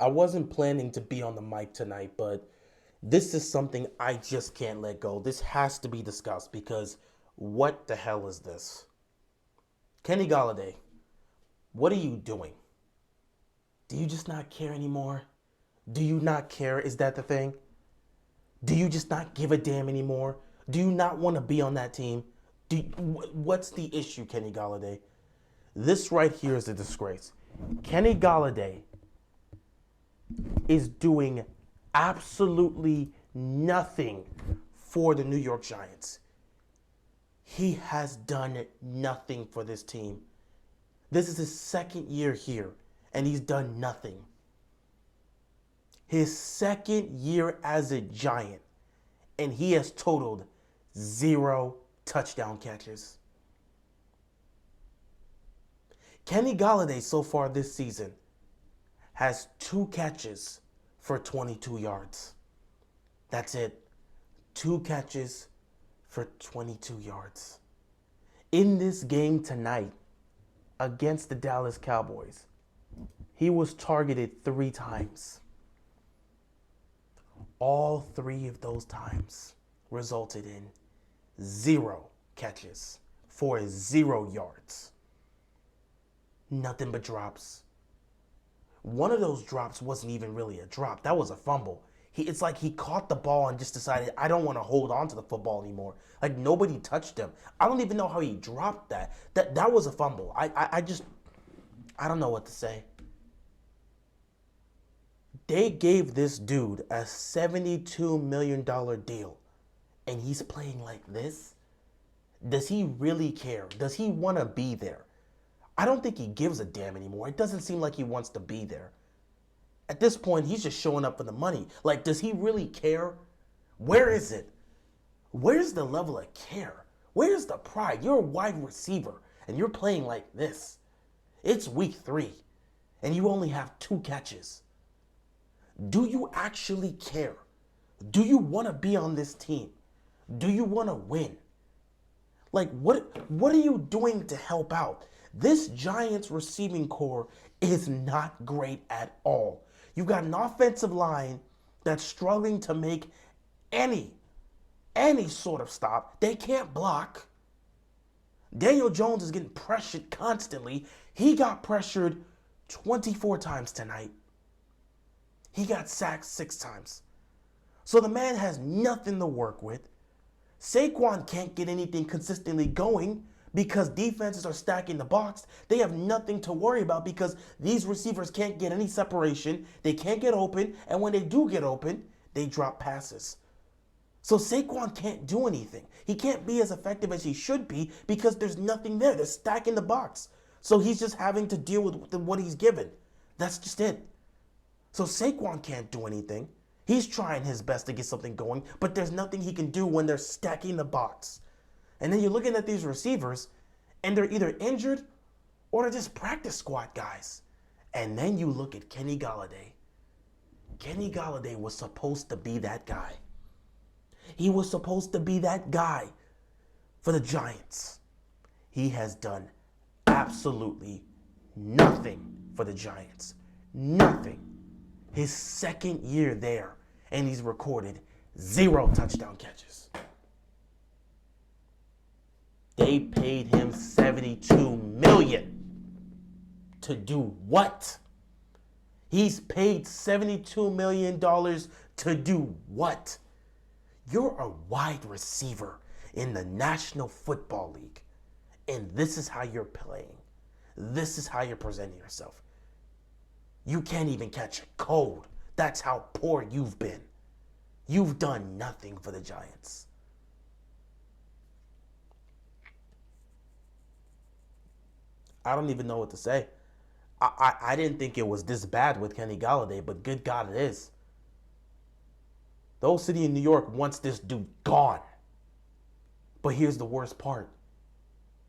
I wasn't planning to be on the mic tonight, but this is something I just can't let go. This has to be discussed because what the hell is this? Kenny Golladay, what are you doing? Do you just not care anymore? Do you not care? Is that the thing? Do you just not give a damn anymore? Do you not want to be on that team? What's the issue, Kenny Golladay? This right here is a disgrace. Kenny Golladay is doing absolutely nothing for the New York Giants. He has done nothing for this team. This is his second year here, and he's done nothing. His second year as a Giant, and he has totaled 0 touchdown catches. Kenny Golladay so far this season has 2 catches for 22 yards. That's it. 2 catches for 22 yards. In this game tonight against the Dallas Cowboys, he was targeted 3 times. All 3 of those times resulted in 0 catches for 0 yards. Nothing but drops. One of those drops wasn't even really a drop. That was a fumble. It's like he caught the ball and just decided, I don't want to hold on to the football anymore. Like nobody touched him. I don't even know how he dropped that. That was a fumble. I don't know what to say. They gave this dude a $72 million deal, and he's playing like this? Does he really care? Does he want to be there? I don't think he gives a damn anymore. It doesn't seem like he wants to be there. At this point, he's just showing up for the money. Like, does he really care? Where is it? Where's the level of care? Where's the pride? You're a wide receiver, and you're playing like this. It's week 3, and you only have 2 catches. Do you actually care? Do you want to be on this team? Do you want to win? Like, what are you doing to help out? This Giants receiving core is not great at all. You've got an offensive line that's struggling to make any sort of stop. They can't block. Daniel Jones is getting pressured constantly. He got pressured 24 times tonight. He got sacked 6 times. So the man has nothing to work with. Saquon can't get anything consistently going because defenses are stacking the box. They have nothing to worry about because these receivers can't get any separation. They can't get open, and when they do get open, they drop passes. So Saquon can't do anything. He can't be as effective as he should be because there's nothing there. They're stacking the box. So he's just having to deal with what he's given. That's just it. So Saquon can't do anything. He's trying his best to get something going, but there's nothing he can do when they're stacking the box. And then you're looking at these receivers, and they're either injured or they're just practice squad guys. And then you look at Kenny Golladay. Kenny Golladay was supposed to be that guy. He was supposed to be that guy for the Giants. He has done absolutely nothing for the Giants. Nothing. His second year there, and he's recorded 0 touchdown catches. They paid him $72 million to do what? He's paid $72 million to do what? You're a wide receiver in the National Football League, and this is how you're playing. This is how you're presenting yourself. You can't even catch a cold. That's how poor you've been. You've done nothing for the Giants. I don't even know what to say. I didn't think it was this bad with Kenny Golladay, but good God, it is. The whole city of New York wants this dude gone. But here's the worst part.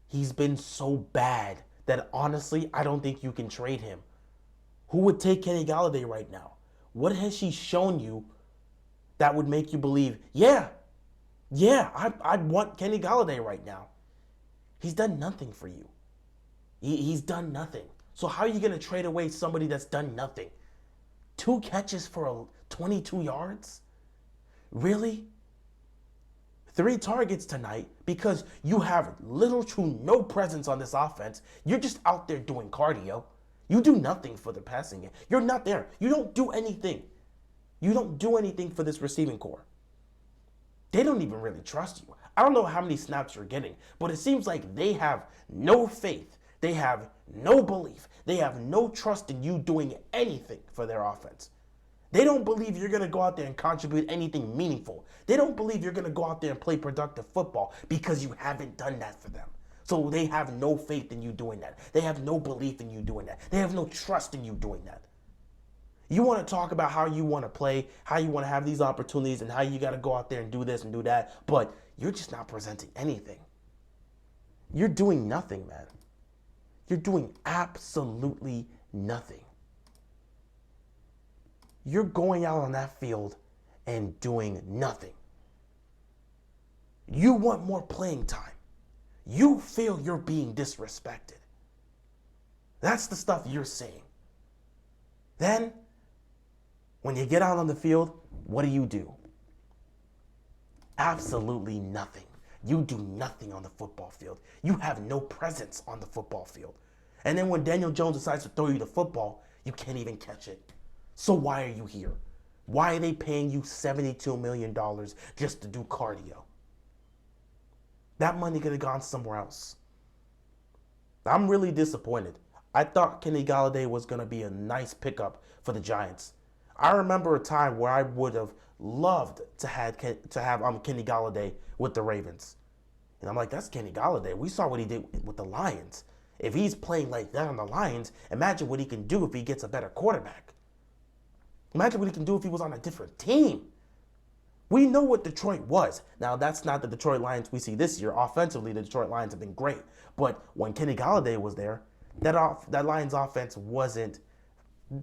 He's been so bad that honestly, I don't think you can trade him. Who would take Kenny Golladay right now? What has he shown you that would make you believe, I'd want Kenny Golladay right now? He's done nothing for you. He's done nothing. So how are you going to trade away somebody that's done nothing? 2 catches for 22 yards? Really? 3 targets tonight because you have little to no presence on this offense. You're just out there doing cardio. You do nothing for the passing game. You're not there. You don't do anything. You don't do anything for this receiving core. They don't even really trust you. I don't know how many snaps you're getting, but it seems like they have no faith. They have no belief. They have no trust in you doing anything for their offense. They don't believe you're going to go out there and contribute anything meaningful. They don't believe you're going to go out there and play productive football because you haven't done that for them. So they have no faith in you doing that. They have no belief in you doing that. They have no trust in you doing that. You want to talk about how you want to play, how you want to have these opportunities, and how you got to go out there and do this and do that, but you're just not presenting anything. You're doing nothing, man. You're doing absolutely nothing. You're going out on that field and doing nothing. You want more playing time. You feel you're being disrespected. That's the stuff you're saying. Then, when you get out on the field, what do? Absolutely nothing. You do nothing on the football field. You have no presence on the football field. And then when Daniel Jones decides to throw you the football, you can't even catch it. So why are you here? Why are they paying you $72 million just to do cardio? That money could have gone somewhere else. I'm really disappointed. I thought Kenny Golladay was going to be a nice pickup for the Giants. I remember a time where I would have loved to have Kenny Golladay with the Ravens. And I'm like, that's Kenny Golladay. We saw what he did with the Lions. If he's playing like that on the Lions, imagine what he can do if he gets a better quarterback. Imagine what he can do if he was on a different team. We know what Detroit was. Now, that's not the Detroit Lions we see this year. Offensively, the Detroit Lions have been great. But when Kenny Golladay was there, that Lions offense wasn't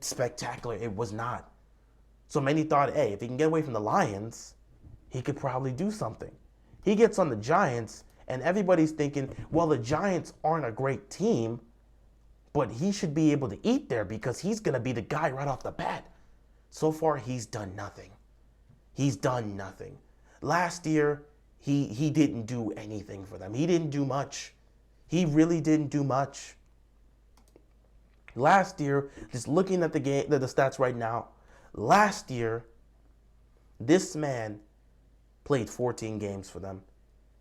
spectacular. It was not. So many thought, hey, if he can get away from the Lions, he could probably do something. He gets on the Giants, and everybody's thinking, well, the Giants aren't a great team, but he should be able to eat there because he's going to be the guy right off the bat. So far, he's done nothing. He's done nothing. Last year, he didn't do anything for them. He didn't do much. He really didn't do much. Last year, just looking at the stats right now, last year, this man played 14 games for them.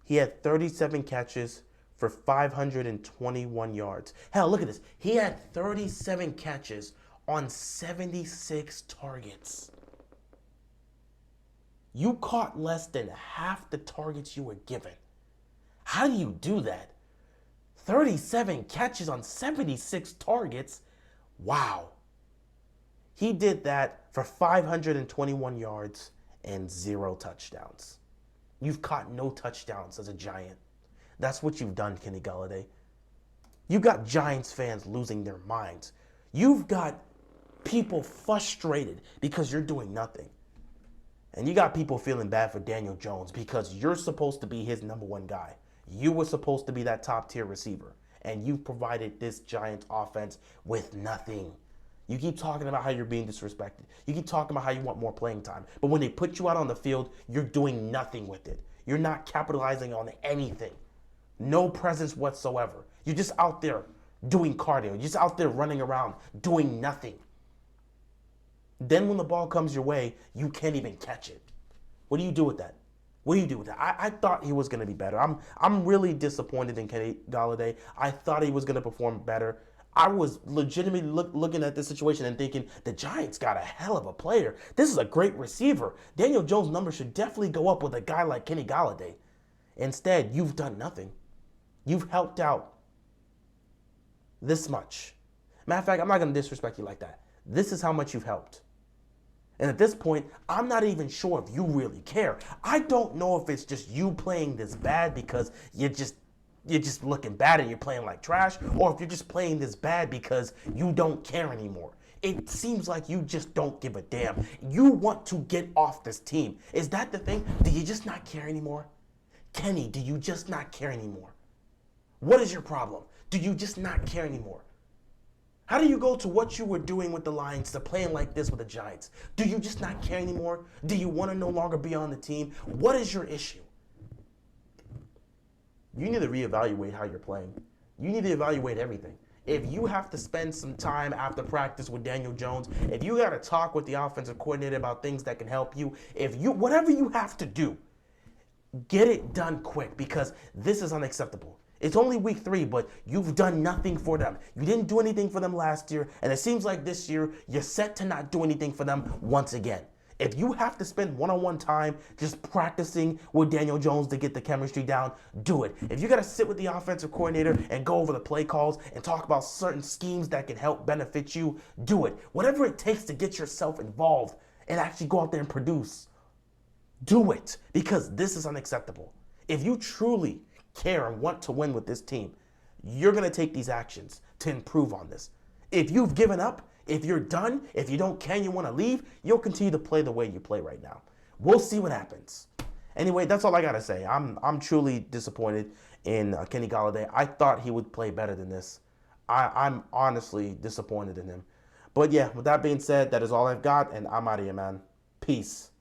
He had 37 catches for 521 yards. Hell, look at this. He had 37 catches on 76 targets. You caught less than half the targets you were given. How do you do that? 37 catches on 76 targets? Wow. He did that for 521 yards and 0 touchdowns. You've caught no touchdowns as a Giant. That's what you've done, Kenny Golladay. You got Giants fans losing their minds. You've got people frustrated because you're doing nothing. And you got people feeling bad for Daniel Jones because you're supposed to be his number one guy. You were supposed to be that top tier receiver. And you've provided this Giants offense with nothing. You keep talking about how you're being disrespected. You keep talking about how you want more playing time. But when they put you out on the field, you're doing nothing with it. You're not capitalizing on anything. No presence whatsoever. You're just out there doing cardio. You're just out there running around doing nothing. Then when the ball comes your way, you can't even catch it. What do you do with that? What do you do with that? I thought he was going to be better. I'm really disappointed in Kenny Golladay. I thought he was going to perform better. I was legitimately looking at this situation and thinking, the Giants got a hell of a player. This is a great receiver. Daniel Jones' numbers should definitely go up with a guy like Kenny Golladay. Instead, you've done nothing. You've helped out this much. Matter of fact, I'm not going to disrespect you like that. This is how much you've helped. And at this point, I'm not even sure if you really care. I don't know if it's just you playing this bad because you're just looking bad and you're playing like trash, or if you're just playing this bad because you don't care anymore. It seems like you just don't give a damn. You want to get off this team. Is that the thing? Do you just not care anymore? Kenny, do you just not care anymore? What is your problem? Do you just not care anymore? How do you go to what you were doing with the Lions to playing like this with the Giants? Do you just not care anymore? Do you want to no longer be on the team? What is your issue? You need to reevaluate how you're playing. You need to evaluate everything. If you have to spend some time after practice with Daniel Jones, if you got to talk with the offensive coordinator about things that can help you, whatever you have to do, get it done quick because this is unacceptable. It's only week 3, but you've done nothing for them. You didn't do anything for them last year, and it seems like this year you're set to not do anything for them once again. If you have to spend one-on-one time just practicing with Daniel Jones to get the chemistry down, do it. If you got to sit with the offensive coordinator and go over the play calls and talk about certain schemes that can help benefit you, do it. Whatever it takes to get yourself involved and actually go out there and produce, do it, because this is unacceptable. If you truly care and want to win with this team, you're going to take these actions to improve on this. If you've given up, if you're done, if you don't care and you want to leave, you'll continue to play the way you play right now. We'll see what happens. Anyway, that's all I got to say. I'm truly disappointed in Kenny Golladay. I thought he would play better than this. I'm honestly disappointed in him. But yeah, with that being said, that is all I've got, and I'm out of here, man. Peace.